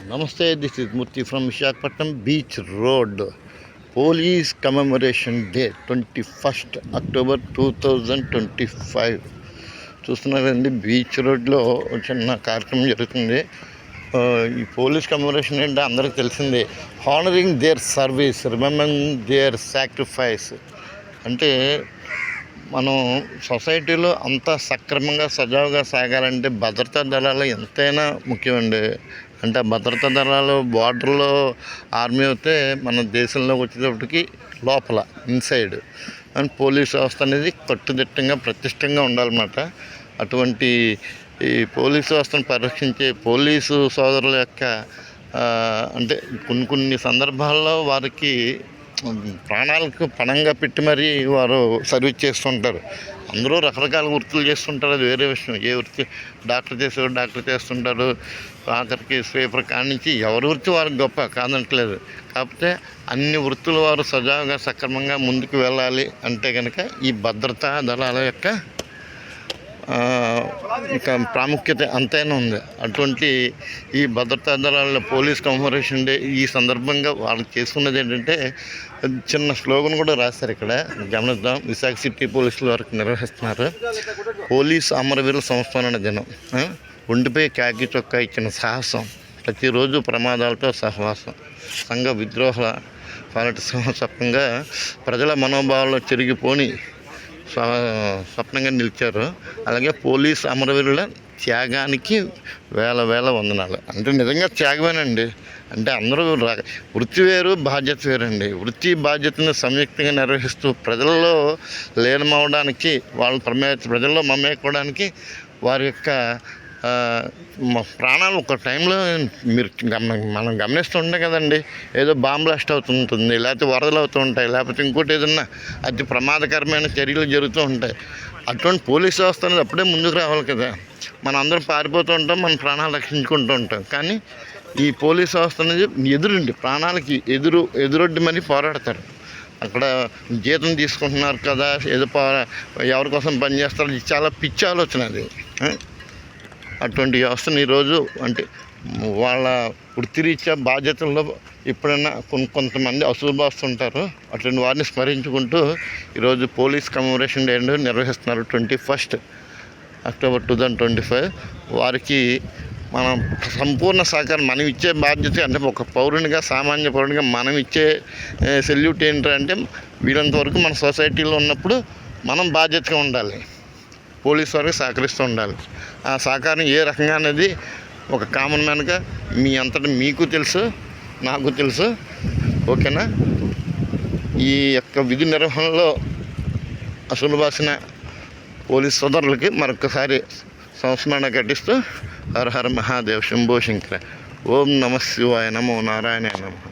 Namaste, this is Murthy from Visakhapatnam Beach Road. Police Commemoration Day, 21st October 2025. చూస్తున్నారండి, beach రోడ్లో చిన్న కార్యక్రమం జరుగుతుంది. ఈ పోలీస్ కమెమరేషన్ అంటే అందరికీ తెలిసిందే. Honouring there service, remembering there sacrifice. అంటే మనం సొసైటీలో అంతా సక్రమంగా సజావుగా సాగాలంటే భద్రతా దళాలు ఎంతైనా ముఖ్యమండి. అంటే భద్రతా దళాలు బార్డర్లో ఆర్మీ అయితే మన దేశంలోకి వచ్చేటప్పటికి లోపల ఇన్సైడ్ అండ్ పోలీస్ వ్యవస్థ అనేది కట్టుదిట్టంగా ప్రతిష్టంగా ఉండాలన్నమాట. అటువంటి ఈ పోలీసు వ్యవస్థను పరిరక్షించే పోలీసు సోదరుల యొక్క అంటే కొన్ని సందర్భాల్లో వారికి ప్రాణాలకు పణంగా పెట్టి మరీ వారు సర్వీస్ చేస్తుంటారు. అందరూ రకరకాల వృత్తులు చేస్తుంటారు, అది వేరే విషయం. ఏ వృత్తి డాక్టర్ చేసేవారు డాక్టర్ చేస్తుంటారు, ఆఖరికి స్వీపర్ కాడి నుంచి ఎవరి వృత్తి వారికి గొప్ప కాదనట్లేదు. కాకపోతే అన్ని వృత్తులు వారు సజావుగా సక్రమంగా ముందుకు వెళ్ళాలి అంటే కనుక ఈ భద్రతా దళాల యొక్క ఇక ప్రాముఖ్యత అంతైనా ఉంది. అటువంటి ఈ భద్రతా దళాల పోలీస్ కమెమరేషన్ డే ఈ సందర్భంగా వాళ్ళు చేసుకున్నది ఏంటంటే చిన్న స్లోగన్ కూడా రాశారు. ఇక్కడ గమనిద్దాం. విశాఖ సిటీ పోలీసుల వరకు నిర్వహిస్తున్నారు. పోలీస్ అమరవీరుల సంస్మరణ దినం. ఒంటిపై కాకి చొక్కా ఇచ్చిన సాహసం, ప్రతిరోజు ప్రమాదాలతో సహవాసం, సంఘ విద్రోహుల పాలటి స్వప్నంగా ప్రజల మనోభావాల్లో చెరిగిపోని స్వప్నంగా నిలిచారు. అలాగే పోలీస్ అమరవీరుల త్యాగానికి వేల వందనాలు. అంటే నిజంగా త్యాగమేనండి. అంటే అందరూ వృత్తి వేరు, బాధ్యత వేరండి. వృత్తి బాధ్యతను సంయుక్తంగా నిర్వహిస్తూ ప్రజల్లో లీనమవడానికి, ప్రజల్లో మమేకోవడానికి వారి యొక్క ప్రాణాలు ఒక టైంలో మనం గమనిస్తుంటే కదండి, ఏదో బాంబ్ బ్లాస్ట్ అవుతుంటుంది, లేకపోతే వరదలు అవుతూ ఉంటాయి, లేకపోతే ఇంకోటి ఏదన్నా అతి ప్రమాదకరమైన చర్యలు జరుగుతూ ఉంటాయి. అటువంటి పోలీస్ వ్యవస్థ అనేది అప్పుడే ముందుకు రావాలి కదా. మనం అందరం పారిపోతూ ఉంటాం, మన ప్రాణాలు రక్షించుకుంటూ ఉంటాం. కానీ ఈ పోలీస్ వ్యవస్థ అనేది ఎదురండి, ప్రాణాలకి ఎదురొడ్డి మరీ పోరాడతారు. అక్కడ జీతం తీసుకుంటున్నారు కదా, ఏదో ఎవరి కోసం పనిచేస్తారు, ఇది చాలా పిచ్చి ఆలోచన అది. అటువంటి వ్యవస్థను ఈరోజు అంటే వాళ్ళ వృత్తిరీత్యా బాధ్యతల్లో ఎప్పుడైనా కొంతమంది అసూబాస్తుంటారు. అటువంటి వారిని స్మరించుకుంటూ ఈరోజు పోలీస్ కమెమరేషన్ డే నిర్వహిస్తున్నారు 21st October 2025. వారికి మనం సంపూర్ణ సహకారం మనం ఇచ్చే బాధ్యత, అంటే ఒక పౌరునిగా, సామాన్య పౌరునిగా మనం ఇచ్చే సెల్యూట్ ఏంటంటే వీళ్ళంత వరకు మన సొసైటీలో ఉన్నప్పుడు మనం బాధ్యతగా ఉండాలి, పోలీసు వారికి సహకరిస్తూ ఉండాలి. ఆ సహకారం ఏ రకంగా అనేది ఒక కామన్ మ్యాన్గా మీ అంతటా మీకు తెలుసు, నాకు తెలుసు. ఓకేనా? ఈ యొక్క విధి నిర్వహణలో అసలు బాసిన పోలీస్ సోదరులకి మరొకసారి సంస్మరణ ఘటిస్తూ హర హర మహాదేవ్ శంభో శంకర. ఓం నమ శివాయ, నమో నారాయణ నమః.